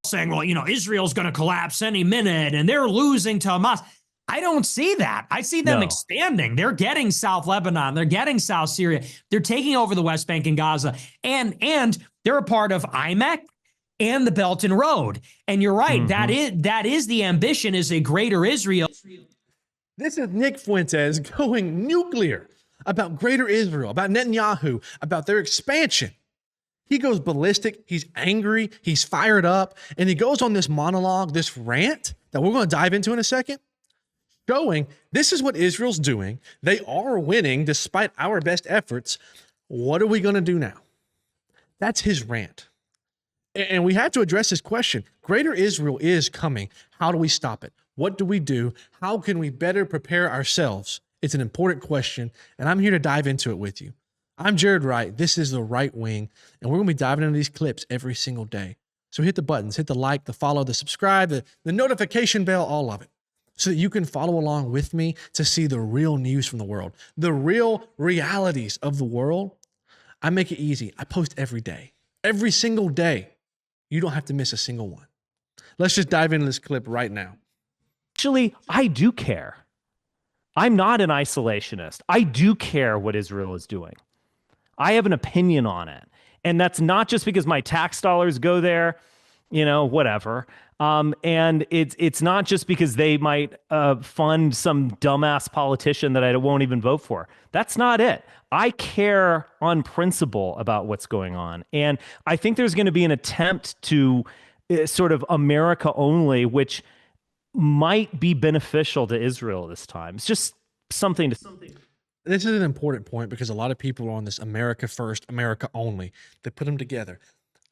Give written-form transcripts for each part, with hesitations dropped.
saying, well, Israel's going to collapse any minute and they're losing to Hamas. I don't see that. I see them expanding. They're getting South Lebanon. They're getting South Syria. They're taking over the West Bank and Gaza. And they're a part of Emek and the Belt and Road. And you're right. That is the ambition, is a greater Israel. This is Nick Fuentes going nuclear about greater Israel, about Netanyahu, about their expansion. He goes ballistic. He's angry. He's fired up. And he goes on this monologue, this rant that we're going to dive into in a second, showing this is what Israel's doing. They are winning despite our best efforts. What are we going to do now? That's his rant. And we have to address this question. Greater Israel is coming. How do we stop it? What do we do? How can we better prepare ourselves? It's an important question, and I'm here to dive into it with you. I'm Jared Wright. This is The Right Wing, and we're going to be diving into these clips every single day. So hit the buttons, hit the like, the follow, the subscribe, the notification bell, all of it, so that you can follow along with me to see the real news from the world, the real realities of the world. I make it easy. I post every day, every single day. You don't have to miss a single one. Let's just dive into this clip right now. Actually, I do care. I'm not an isolationist. I do care what Israel is doing. I have an opinion on it. And that's not just because my tax dollars go there, whatever. And it's not just because they might fund some dumbass politician that I won't even vote for. That's not it. I care on principle about what's going on. And I think there's going to be an attempt to sort of America only, which might be beneficial to Israel this time. It's just something to... This is an important point because a lot of people are on this America first, America only. They put them together.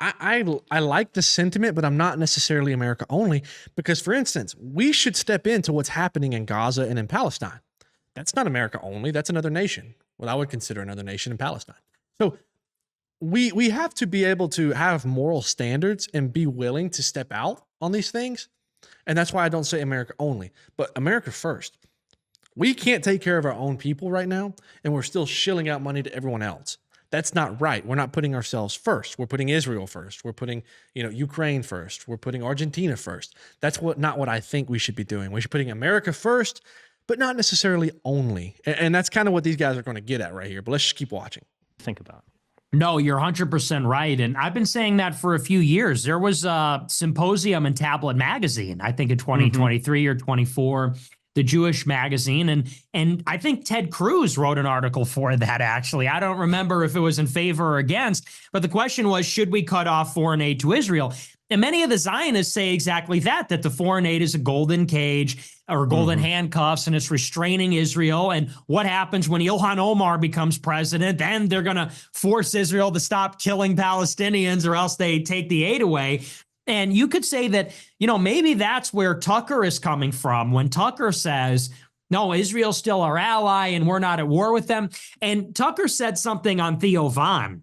I like the sentiment, but I'm not necessarily America only because, for instance, we should step into what's happening in Gaza and in Palestine. That's not America only. That's another nation. What I would consider another nation in Palestine. So we have to be able to have moral standards and be willing to step out on these things. And that's why I don't say America only, but America first. We can't take care of our own people right now, and we're still shilling out money to everyone else. That's not right. We're not putting ourselves first. We're putting Israel first. We're putting, Ukraine first. We're putting Argentina first. That's not what I think we should be doing. We should be putting America first, but not necessarily only. And that's kind of what these guys are going to get at right here. But let's just keep watching. Think about it. No, you're 100% right. And I've been saying that for a few years. There was a symposium in Tablet Magazine, I think in 2023 or 24, the Jewish magazine. And I think Ted Cruz wrote an article for that, actually. I don't remember if it was in favor or against, but the question was, should we cut off foreign aid to Israel? And many of the Zionists say exactly that the foreign aid is a golden cage or golden handcuffs, and it's restraining Israel. And what happens when Ilhan Omar becomes president? Then they're going to force Israel to stop killing Palestinians, or else they take the aid away. And you could say that, maybe that's where Tucker is coming from when Tucker says, no, Israel's still our ally and we're not at war with them. And Tucker said something on Theo Von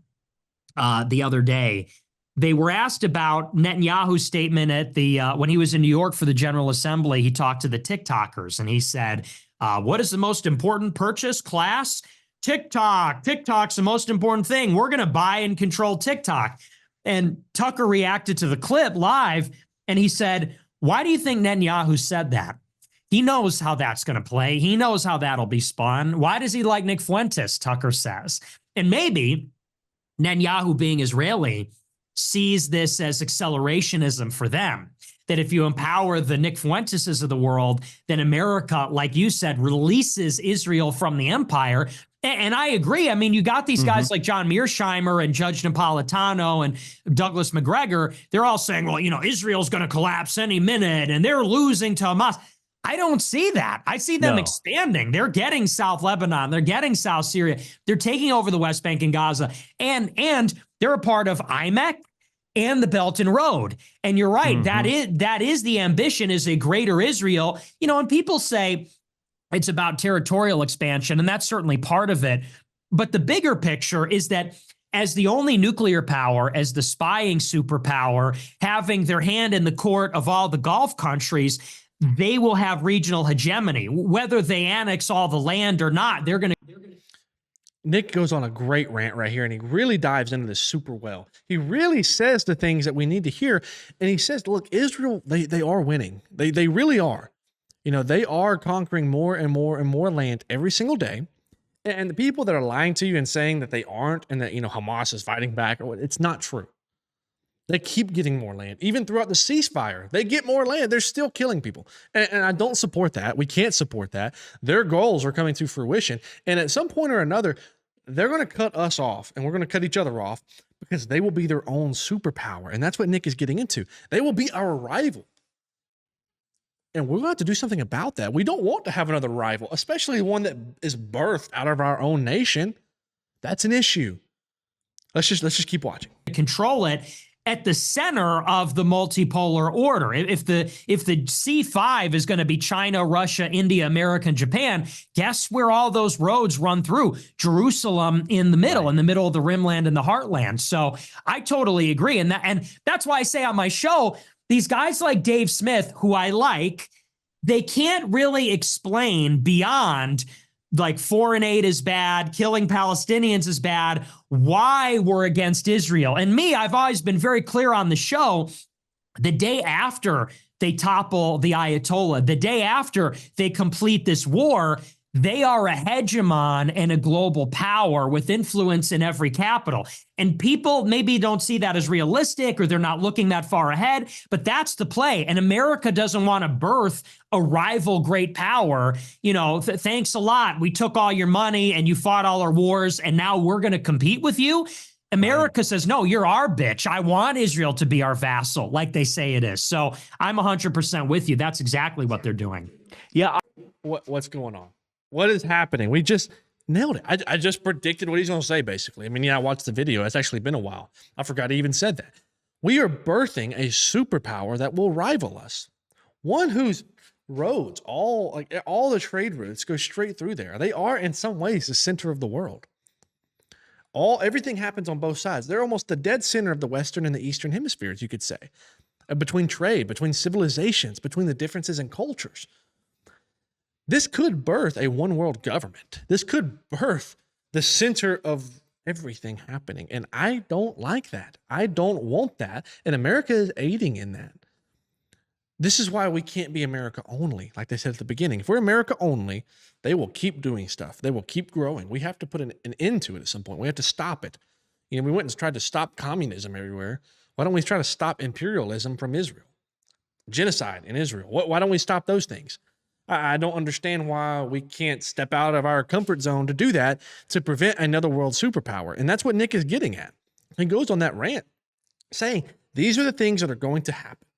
the other day. They were asked about Netanyahu's statement at when he was in New York for the General Assembly. He talked to the TikTokers and he said, what is the most important purchase class? TikTok. TikTok's the most important thing. We're going to buy and control TikTok. And Tucker reacted to the clip live, and he said, why do you think Netanyahu said that? He knows how that's going to play. He knows how that'll be spun. Why does he like Nick Fuentes, Tucker says? And maybe Netanyahu, being Israeli, sees this as accelerationism for them. That if you empower the Nick Fuenteses of the world, then America, like you said, releases Israel from the empire. And I agree. I mean, you got these guys like John Mearsheimer and Judge Napolitano and Douglas McGregor. They're all saying, well, Israel's going to collapse any minute and they're losing to Hamas. I don't see that. I see them expanding. They're getting South Lebanon. They're getting South Syria. They're taking over the West Bank and Gaza. And they're a part of Emek and the Belt and Road. And you're right. That is the ambition, is a greater Israel. And people say it's about territorial expansion, and that's certainly part of it. But the bigger picture is that as the only nuclear power, as the spying superpower, having their hand in the court of all the Gulf countries, they will have regional hegemony. Whether they annex all the land or not, they're going to... Nick goes on a great rant right here, and he really dives into this super well. He really says the things that we need to hear, and he says, look, Israel, they are winning. They really are. You know, they are conquering more and more and more land every single day. And the people that are lying to you and saying that they aren't, and that, you know, Hamas is fighting back, it's not true. They keep getting more land. Even throughout the ceasefire, they get more land. They're still killing people. And I don't support that. We can't support that. Their goals are coming to fruition. And at some point or another, they're going to cut us off, and we're going to cut each other off, because they will be their own superpower. And that's what Nick is getting into. They will be our rival. And we're going to have to do something about that. We don't want to have another rival, especially one that is birthed out of our own nation. That's an issue. Let's just keep watching. Control it at the center of the multipolar order. If the C5 is going to be China, Russia, India, America, and Japan, guess where all those roads run through? Jerusalem in the middle, in the middle of the rimland and the heartland. So I totally agree. And that's why I say on my show, these guys like Dave Smith, who I like, they can't really explain beyond like foreign aid is bad, killing Palestinians is bad, why we're against Israel. And me, I've always been very clear on the show, the day after they topple the Ayatollah, the day after they complete this war, they are a hegemon and a global power with influence in every capital. And people maybe don't see that as realistic, or they're not looking that far ahead, but that's the play. And America doesn't want to birth a rival great power. You know, thanks a lot. We took all your money and you fought all our wars, and now we're going to compete with you. America says, no, you're our bitch. I want Israel to be our vassal, like they say it is. So I'm 100% with you. That's exactly what they're doing. Yeah. What's going on? What is happening? We just nailed it. I just predicted what he's going to say, basically. I mean, yeah, I watched the video. It's actually been a while. I forgot he even said that. We are birthing a superpower that will rival us. One whose roads, all the trade routes go straight through there. They are in some ways the center of the world. Everything happens on both sides. They're almost the dead center of the Western and the Eastern hemispheres, you could say. Between trade, between civilizations, between the differences in cultures. This could birth a one world government. This could birth the center of everything happening. And I don't like that. I don't want that. And America is aiding in that. This is why we can't be America only, like they said at the beginning. If we're America only, they will keep doing stuff. They will keep growing. We have to put an end to it at some point. We have to stop it. You know, we went and tried to stop communism everywhere. Why don't we try to stop imperialism from Israel? Genocide in Israel. Why don't we stop those things? I don't understand why we can't step out of our comfort zone to do that, to prevent another world superpower. And that's what Nick is getting at. He goes on that rant saying, these are the things that are going to happen.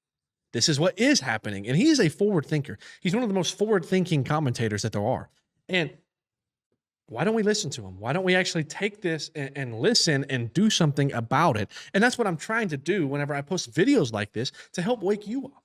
This is what is happening. And he is a forward thinker. He's one of the most forward-thinking commentators that there are. And why don't we listen to him? Why don't we actually take this and listen and do something about it? And that's what I'm trying to do whenever I post videos like this, to help wake you up.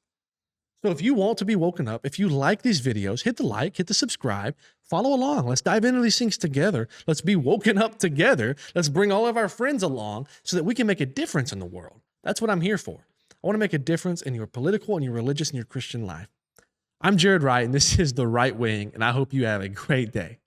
So if you want to be woken up, if you like these videos, hit the like, hit the subscribe, follow along. Let's dive into these things together. Let's be woken up together. Let's bring all of our friends along so that we can make a difference in the world. That's what I'm here for. I want to make a difference in your political and your religious and your Christian life. I'm Jared Wright, and this is The Right Wing, and I hope you have a great day.